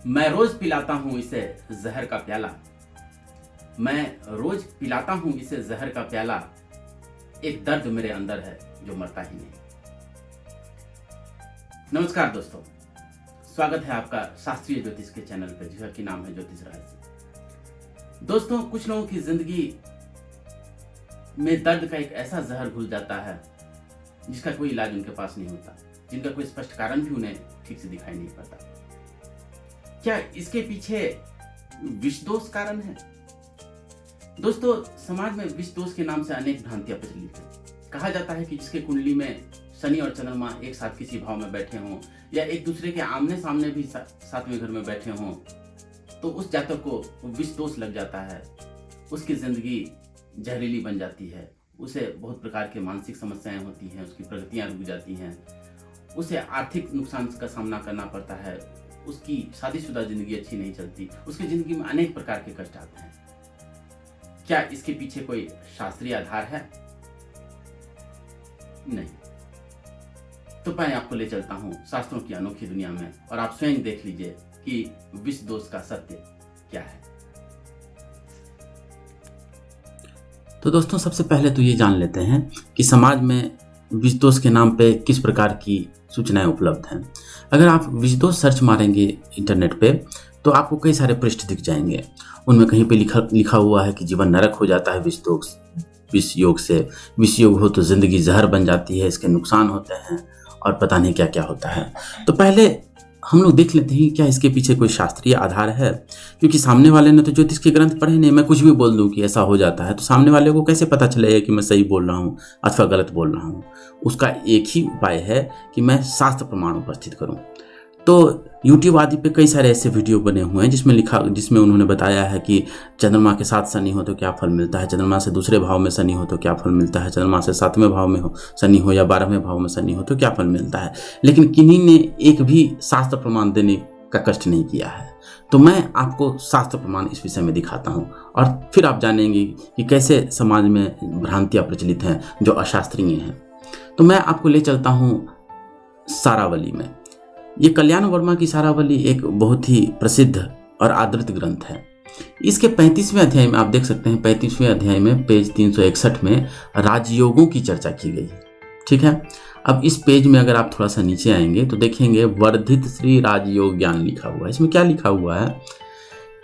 मैं रोज पिलाता हूँ इसे जहर का प्याला। मैं रोज पिलाता हूँ इसे जहर का प्याला। एक दर्द मेरे अंदर है जो मरता ही नहीं। नमस्कार दोस्तों, स्वागत है आपका शास्त्रीय ज्योतिष के चैनल पर, जिसका की नाम है ज्योतिष रहस्य। दोस्तों, कुछ लोगों की जिंदगी में दर्द का एक ऐसा जहर घुल जाता है जिसका कोई इलाज उनके पास नहीं होता, जिनका कोई स्पष्ट कारण भी उन्हें ठीक से दिखाई नहीं पड़ता। क्या इसके पीछे विष दोष कारण है? दोस्तों, समाज में विष दोष के नाम से अनेक भ्रांतियां प्रचलित हैं। कहा जाता है कि जिसके कुंडली में शनि और चंद्रमा एक साथ किसी भाव में बैठे हों या एक दूसरे के आमने सामने भी सातवें घर में बैठे हों, तो उस जातक को विष दोष लग जाता है। उसकी जिंदगी जहरीली बन जाती है, उसे बहुत प्रकार के मानसिक समस्याएं होती हैं, उसकी प्रगतियां रुक जाती हैं, उसे आर्थिक नुकसान का सामना करना पड़ता है, उसकी शादीशुदा जिंदगी अच्छी नहीं चलती, उसकी जिंदगी में अनेक प्रकार के कष्ट आते हैं। क्या इसके पीछे कोई शास्त्रीय आधार है? नहीं। तो मैं आपको ले चलता हूं शास्त्रों की अनोखी दुनिया में, और आप स्वयं देख लीजिए कि विष दोष का सत्य क्या है। तो दोस्तों, सबसे पहले तो ये जान लेते हैं कि समाज में विष दोष के नाम पे किस प्रकार की सूचनाएं उपलब्ध हैं। अगर आप विष दोष सर्च मारेंगे इंटरनेट पे तो आपको कई सारे पृष्ठ दिख जाएंगे। उनमें कहीं पे लिखा हुआ है कि जीवन नरक हो जाता है विष योग से, विष योग हो तो जिंदगी जहर बन जाती है, इसके नुकसान होते हैं और पता नहीं क्या क्या होता है। तो पहले हम लोग देख लेते हैं क्या इसके पीछे कोई शास्त्रीय आधार है, क्योंकि सामने वाले ने तो ज्योतिष के ग्रंथ पढ़े नहीं। मैं कुछ भी बोल दूं कि ऐसा हो जाता है तो सामने वाले को कैसे पता चलेगा कि मैं सही बोल रहा हूँ अथवा गलत बोल रहा हूँ। उसका एक ही उपाय है कि मैं शास्त्र प्रमाण उपस्थित करूँ। तो YouTube आदि पे कई सारे ऐसे वीडियो बने हुए हैं जिसमें उन्होंने बताया है कि चंद्रमा के साथ शनि हो तो क्या फल मिलता है, चंद्रमा से दूसरे भाव में शनि हो तो क्या फल मिलता है, चंद्रमा से 7वें भाव में शनि हो या 12वें भाव में शनि हो तो क्या फल मिलता है। लेकिन किन्हीं ने एक भी शास्त्र प्रमाण देने का कष्ट नहीं किया है। तो मैं आपको शास्त्र प्रमाण इस विषय में दिखाता हूँ और फिर आप जानेंगे कि कैसे समाज में भ्रांतियाँ प्रचलित हैं जो अशास्त्रीय हैं। तो मैं आपको ले चलता हूँ सारावली में। ये कल्याण वर्मा की सारावली एक बहुत ही प्रसिद्ध और आदृत ग्रंथ है। इसके 35वें अध्याय में आप देख सकते हैं, 35वें अध्याय में पेज 361 में राजयोगों की चर्चा की गई है। ठीक है, अब इस पेज में अगर आप थोड़ा सा नीचे आएंगे तो देखेंगे वर्धित श्री राजयोग ज्ञान लिखा हुआ है। इसमें क्या लिखा हुआ है?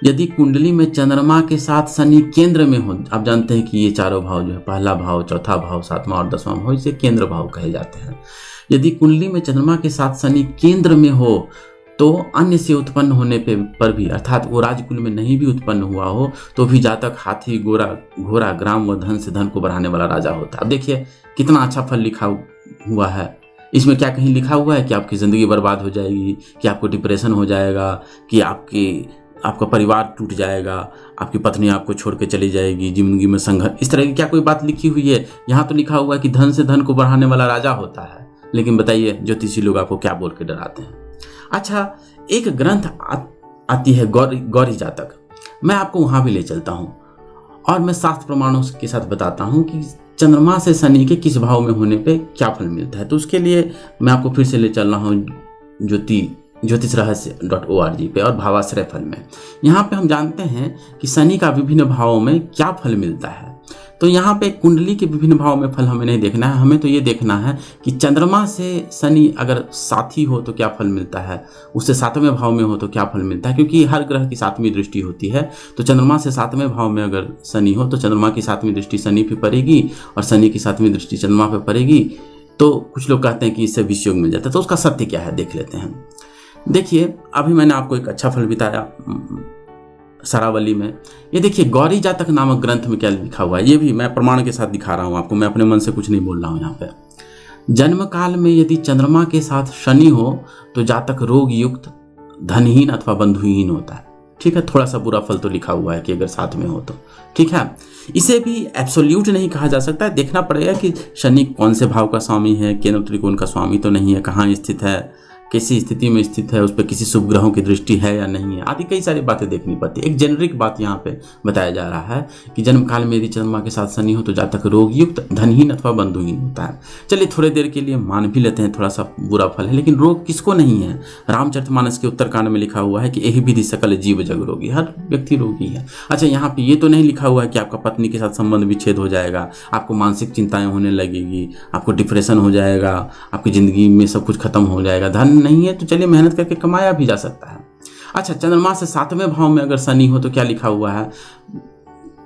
यदि कुंडली में चंद्रमा के साथ शनि केंद्र में हो, आप जानते हैं कि ये चारों भाव जो है, पहला भाव, चौथा भाव, 7वां और 10वां भाव, इसे केंद्र भाव कहे जाते हैं। यदि कुंडली में चंद्रमा के साथ शनि केंद्र में हो तो अन्य से उत्पन्न होने पर भी, अर्थात वो राजकुल में नहीं भी उत्पन्न हुआ हो तो भी जातक हाथी, घोड़ा, ग्राम व धन से धन को बढ़ाने वाला राजा होता है। अब देखिए कितना अच्छा फल लिखा हुआ है। इसमें क्या कहीं लिखा हुआ है कि आपकी ज़िंदगी बर्बाद हो जाएगी, कि आपको डिप्रेशन हो जाएगा, कि आपका परिवार टूट जाएगा, आपकी पत्नी आपको छोड़ के चली जाएगी, जिंदगी में संघर्ष, इस तरह की क्या कोई बात लिखी हुई है? यहाँ तो लिखा हुआ है कि धन से धन को बढ़ाने वाला राजा होता है। लेकिन बताइए ज्योतिषी लोग आपको क्या बोल के डराते हैं? अच्छा, एक ग्रंथ आती है गौरी जातक, मैं आपको वहाँ भी ले चलता हूँ और मैं शास्त्र प्रमाणों के साथ बताता हूँ कि चंद्रमा से शनि के किस भाव में होने पे क्या फल मिलता है। तो उसके लिए मैं आपको फिर से ले चल रहा हूँ ज्योतिषरहस्य.org पे और भावाश्रय फल में। यहाँ पे हम जानते हैं कि शनि का विभिन्न भावों में क्या फल मिलता है। तो यहाँ पे कुंडली के विभिन्न भाव में फल हमें नहीं देखना है, हमें तो ये देखना है कि चंद्रमा से शनि अगर साथी हो तो क्या फल मिलता है, उससे 7वें भाव में हो तो क्या फल मिलता है। क्योंकि हर ग्रह की 7वीं दृष्टि होती है, तो चंद्रमा से 7वें भाव में अगर शनि हो तो चंद्रमा की 7वीं दृष्टि शनि पे पड़ेगी और शनि की 7वीं दृष्टि चंद्रमा पे पड़ेगी। तो कुछ लोग कहते हैं कि इससे विष योग मिल जाता है। तो उसका सत्य क्या है देख लेते हैं। देखिए, अभी मैंने आपको एक अच्छा फल बताया सारावली में। ये देखिए गौरी जातक नामक ग्रंथ में क्या लिखा हुआ है, ये भी मैं प्रमाण के साथ दिखा रहा हूँ आपको, मैं अपने मन से कुछ नहीं बोल रहा हूँ। यहाँ पे जन्म काल में यदि चंद्रमा के साथ शनि हो तो जातक रोग युक्त, धनहीन अथवा बंधुहीन होता है। ठीक है, थोड़ा सा बुरा फल तो लिखा हुआ है कि अगर साथ में हो तो। ठीक है, इसे भी एब्सोल्यूट नहीं कहा जा सकता है, देखना पड़ेगा कि शनि कौन से भाव का स्वामी है, केंद्र त्रिकोण का स्वामी तो नहीं है, कहाँ स्थित है, कैसी स्थिति में स्थित है, उस पर किसी शुभ ग्रहों की दृष्टि है या नहीं है, आदि कई सारी बातें देखनी पड़ती है। एक जेनरिक बात यहाँ पे बताया जा रहा है कि जन्म काल में यदि चंद्रमा के साथ शनि हो तो जातक रोगयुक्त, धनहीन अथवा बंधुहीन होता है। चलिए थोड़े देर के लिए मान भी लेते हैं थोड़ा सा बुरा फल है, लेकिन रोग किसको नहीं है? रामचरितमानस के उत्तरकांड में लिखा हुआ है कि यही विधि सकल जीव जग रोगी, हर व्यक्ति रोगी है। अच्छा, यहाँ पे ये तो नहीं लिखा हुआ है कि आपका पत्नी के साथ संबंध विच्छेद हो जाएगा, आपको मानसिक चिंताएं होने लगेगी, आपको डिप्रेशन हो जाएगा, आपकी ज़िंदगी में सब कुछ खत्म हो जाएगा। धन नहीं है तो चलिए मेहनत करके कमाया भी जा सकता है। अच्छा, चंद्रमा से 7वें भाव में अगर शनि हो तो क्या लिखा हुआ है?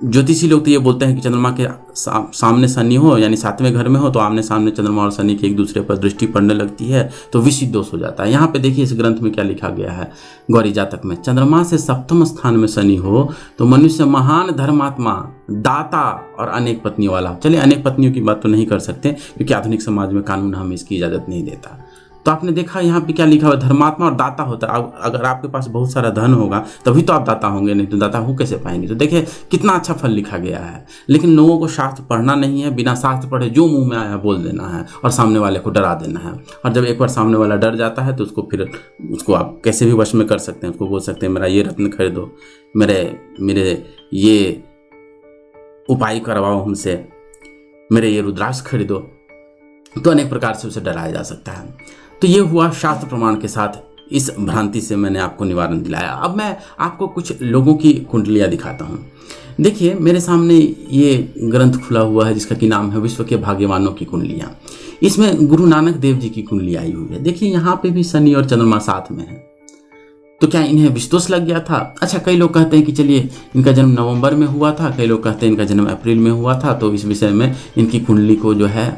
ज्योतिषी लोग तो ये बोलते हैं कि चंद्रमा के सामने शनि हो यानी 7वें घर में हो तो आमने सामने चंद्रमा और शनि की एक दूसरे पर दृष्टि पड़ने लगती है तो विषित दोष हो जाता है। यहाँ पे देखिए इस ग्रंथ में क्या लिखा गया है, गौरी जातक में चंद्रमा से 7वें स्थान में शनि हो तो मनुष्य महान धर्मात्मा, दाता और अनेक पत्नियों वाला। चलिए अनेक पत्नियों की बात तो नहीं कर सकते क्योंकि आधुनिक समाज में कानून हमें इसकी इजाज़त नहीं देता। तो आपने देखा यहाँ पे क्या लिखा हुआ, धर्मात्मा और दाता होता है। अगर आपके पास बहुत सारा धन होगा तभी तो आप दाता होंगे, नहीं तो दाता हो कैसे पाएंगे? तो देखिए कितना अच्छा फल लिखा गया है। लेकिन लोगों को शास्त्र पढ़ना नहीं है, बिना शास्त्र पढ़े जो मुंह में आया बोल देना है और सामने वाले को डरा देना है। और जब एक बार सामने वाला डर जाता है तो उसको आप कैसे भी वश में कर सकते हैं। उसको बोल सकते हैं मेरा ये रत्न खरीदो, मेरे ये उपाय करवाओ हमसे, मेरे ये रुद्राक्ष खरीदो, तो अनेक प्रकार से उसे डराया जा सकता है। तो ये हुआ शास्त्र प्रमाण के साथ, इस भ्रांति से मैंने आपको निवारण दिलाया। अब मैं आपको कुछ लोगों की कुंडलियाँ दिखाता हूँ। देखिए मेरे सामने ये ग्रंथ खुला हुआ है जिसका कि नाम है विश्व के भाग्यवानों की कुंडलियाँ। इसमें गुरु नानक देव जी की कुंडली आई हुई है। देखिए यहाँ पे भी शनि और चंद्रमा साथ में है, तो क्या इन्हें विषदोष लग गया था? अच्छा, कई लोग कहते हैं कि चलिए इनका जन्म नवंबर में हुआ था, कई लोग कहते हैं इनका जन्म अप्रैल में हुआ था, तो इस विषय में इनकी कुंडली को जो है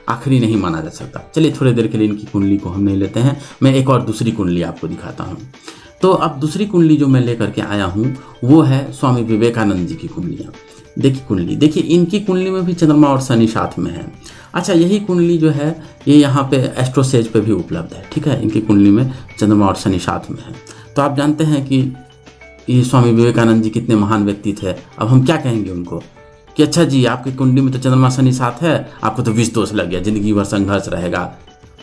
आखिरी नहीं माना जा सकता। चलिए थोड़ी देर के लिए इनकी कुंडली को हम नहीं लेते हैं, मैं एक और दूसरी कुंडली आपको दिखाता हूँ। तो अब दूसरी कुंडली जो मैं लेकर के आया हूँ वो है स्वामी विवेकानंद जी की कुंडलियाँ। देखिए कुंडली, देखिए इनकी कुंडली में भी चंद्रमा और शनि साथ में है। अच्छा, यही कुंडली जो है ये यहाँ पे एस्ट्रोसेज पे भी उपलब्ध है, ठीक है। इनकी कुंडली में चंद्रमा और शनि साथ में है। तो आप जानते हैं कि ये स्वामी विवेकानंद जी कितने महान व्यक्ति थे। अब हम क्या कहेंगे उनको कि अच्छा जी आपकी कुंडली में तो चंद्रमा शनि साथ है, आपको तो विष दोष लग गया, जिंदगी भर संघर्ष रहेगा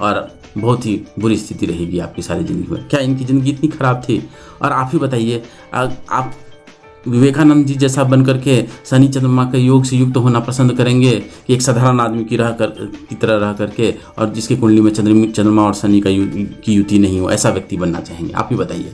और बहुत ही बुरी स्थिति रहेगी आपकी सारी ज़िंदगी में। क्या इनकी ज़िंदगी इतनी ख़राब थी? और आप ही बताइए, आप विवेकानंद जी जैसा बन करके शनि चंद्रमा के योग से युक्त होना पसंद करेंगे कि एक साधारण आदमी की तरह रह करके और जिसकी कुंडली में चंद्रमा और शनि की युति नहीं हो, ऐसा व्यक्ति बनना चाहेंगे? आप ही बताइए।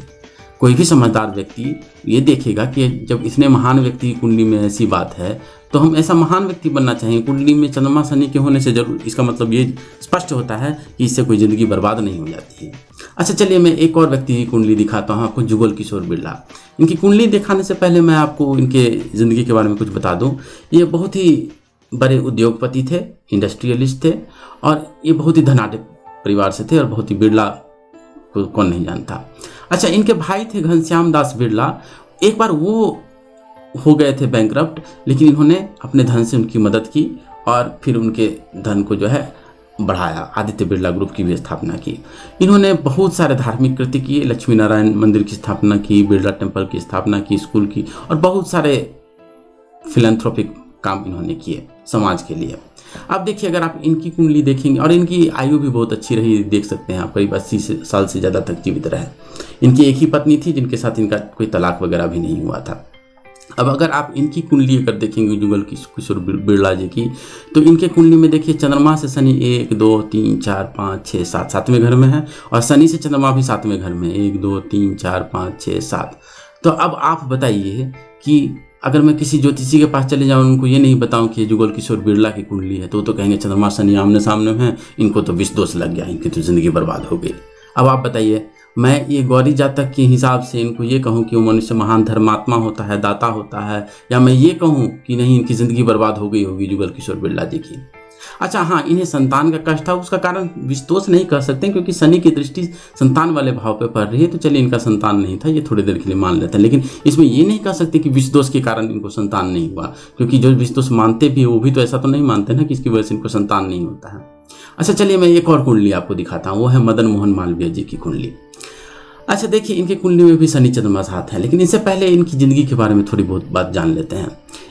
कोई भी समझदार व्यक्ति ये देखेगा कि जब इतने महान व्यक्ति की कुंडली में ऐसी बात है तो हम ऐसा महान व्यक्ति बनना चाहेंगे। कुंडली में चंद्रमा शनि के होने से जरूर इसका मतलब ये स्पष्ट होता है कि इससे कोई ज़िंदगी बर्बाद नहीं हो जाती है। अच्छा, चलिए मैं एक और व्यक्ति की कुंडली दिखाता हूँ आपको, जुगल किशोर बिरला। इनकी कुंडली दिखाने से पहले मैं आपको इनके ज़िंदगी के बारे में कुछ बता दूँ। ये बहुत ही बड़े उद्योगपति थे, इंडस्ट्रियलिस्ट थे और ये बहुत ही धनाढ़ परिवार से थे और बहुत ही बिरला को कौन नहीं जानता। अच्छा, इनके भाई थे घनश्याम दास बिरला। एक बार वो हो गए थे बैंकरप्ट, लेकिन इन्होंने अपने धन से उनकी मदद की और फिर उनके धन को जो है बढ़ाया। आदित्य बिरला ग्रुप की भी स्थापना की। इन्होंने बहुत सारे धार्मिक कृत्य किए, लक्ष्मी नारायण मंदिर की स्थापना की, बिरला टेम्पल की स्थापना की, स्कूल की, और बहुत सारे फिलैंथ्रोपिक काम इन्होंने किए समाज के लिए। अब देखिए अगर आप इनकी कुंडली देखेंगे, और इनकी आयु भी बहुत अच्छी रही, देख सकते हैं आप, करीब 80 साल से ज़्यादा तक जीवित रहे। इनकी एक ही पत्नी थी जिनके साथ इनका कोई तलाक वगैरह भी नहीं हुआ था। अब अगर आप इनकी कुंडली अगर देखेंगे जुगल किशोर बिरला जी की, तो इनके कुंडली में देखिए चंद्रमा से शनि 1 2 3 4 5 6 7 सातवें घर में है, और शनि से चंद्रमा भी सातवें घर में 1 2 3 4 5 6 7। तो अब आप बताइए कि अगर मैं किसी ज्योतिषी के पास चले जाऊँ, उनको ये नहीं बताऊँ कि जुगल किशोर बिरला की कुंडली है, तो कहेंगे चंद्रमा शनि आमने सामने हैं, इनको तो विष दोष लग गया, इनकी तो ज़िंदगी बर्बाद हो गई। अब आप बताइए, मैं ये गौरी जातक के हिसाब से इनको ये कहूँ कि वो मनुष्य महान धर्मात्मा होता है, दाता होता है, या मैं ये कहूँ कि नहीं इनकी ज़िंदगी बर्बाद हो गई होगी जुगल किशोर बिरला जी की? अच्छा हाँ, इन्हें संतान का कष्ट था, उसका कारण विषदोष नहीं कर सकते क्योंकि शनि की दृष्टि संतान वाले भाव पे पड़ रही है। तो चलिए इनका संतान नहीं था, ये थोड़ी देर के लिए मान लेते हैं, लेकिन इसमें ये नहीं कह सकते कि विषदोष के कारण इनको संतान नहीं हुआ, क्योंकि जो विषदोष मानते भी वो भी तो ऐसा तो नहीं मानते ना कि इसकी वजह से इनको संतान नहीं होता है। अच्छा चलिए मैं एक और कुंडली आपको दिखाता हूँ, वो है मदन मोहन मालवीय जी की कुंडली। अच्छा देखिए, इनके कुंडली में भी शनि चंद्रमा साथ हैं, लेकिन इससे पहले इनकी ज़िंदगी के बारे में थोड़ी बहुत बात जान लेते हैं।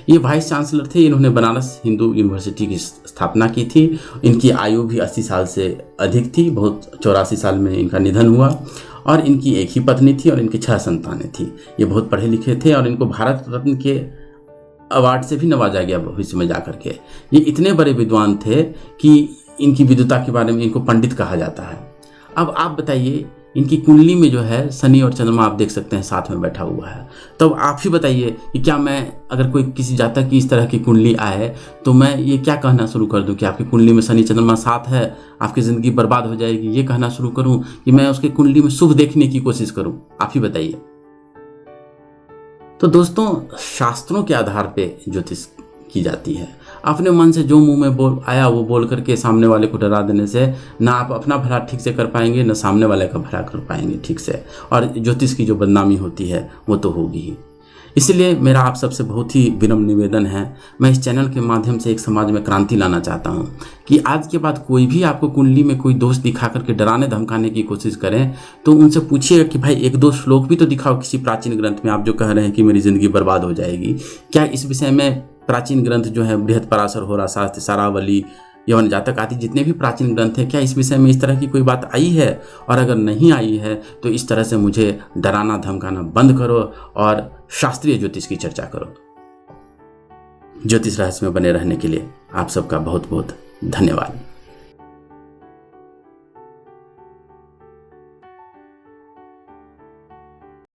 ये वाइस चांसलर थे, इन्होंने बनारस हिंदू यूनिवर्सिटी की स्थापना की थी। इनकी आयु भी 80 साल से अधिक थी, बहुत 84 साल में इनका निधन हुआ। और इनकी एक ही पत्नी थी और इनकी 6 संतानें थी। ये बहुत पढ़े लिखे थे और इनको भारत रत्न के अवार्ड से भी नवाजा गया भविष्य में जाकर के। ये इतने बड़े विद्वान थे कि इनकी विद्वता के बारे में इनको पंडित कहा जाता है। अब आप बताइए, इनकी कुंडली में जो है शनि और चंद्रमा आप देख सकते हैं साथ में बैठा हुआ है। तो आप ही बताइए कि क्या मैं, अगर कोई किसी जातक की इस तरह की कुंडली आए, तो मैं ये क्या कहना शुरू कर दूं कि आपकी कुंडली में शनि चंद्रमा साथ है, आपकी ज़िंदगी बर्बाद हो जाएगी, ये कहना शुरू करूं कि मैं उसकी कुंडली में शुभ देखने की कोशिश करूं? आप ही बताइए। तो दोस्तों, शास्त्रों के आधार पे ज्योतिष की जाती है। अपने मन से जो मुंह में बोल आया वो बोल करके सामने वाले को डरा देने से ना आप अपना भला ठीक से कर पाएंगे, ना सामने वाले का भला कर पाएंगे ठीक से, और ज्योतिष की जो बदनामी होती है वो तो होगी ही। इसलिए मेरा आप सबसे बहुत ही विनम्र निवेदन है, मैं इस चैनल के माध्यम से एक समाज में क्रांति लाना चाहता हूं कि आज के बाद कोई भी आपको कुंडली में कोई दोष दिखा करके डराने धमकाने की कोशिश करें तो उनसे पूछिएगा कि भाई एक दो श्लोक भी तो दिखाओ किसी प्राचीन ग्रंथ में। आप जो कह रहे हैं कि मेरी ज़िंदगी बर्बाद हो जाएगी, क्या इस विषय में प्राचीन ग्रंथ जो है बृहत्पराशर, होरा शास्त्र, सारावली, यवन जातक आदि जितने भी प्राचीन ग्रंथ हैं, क्या इस विषय में इस तरह की कोई बात आई है? और अगर नहीं आई है तो इस तरह से मुझे डराना धमकाना बंद करो और शास्त्रीय ज्योतिष की चर्चा करो। ज्योतिष रहस्य में बने रहने के लिए आप सबका बहुत बहुत धन्यवाद।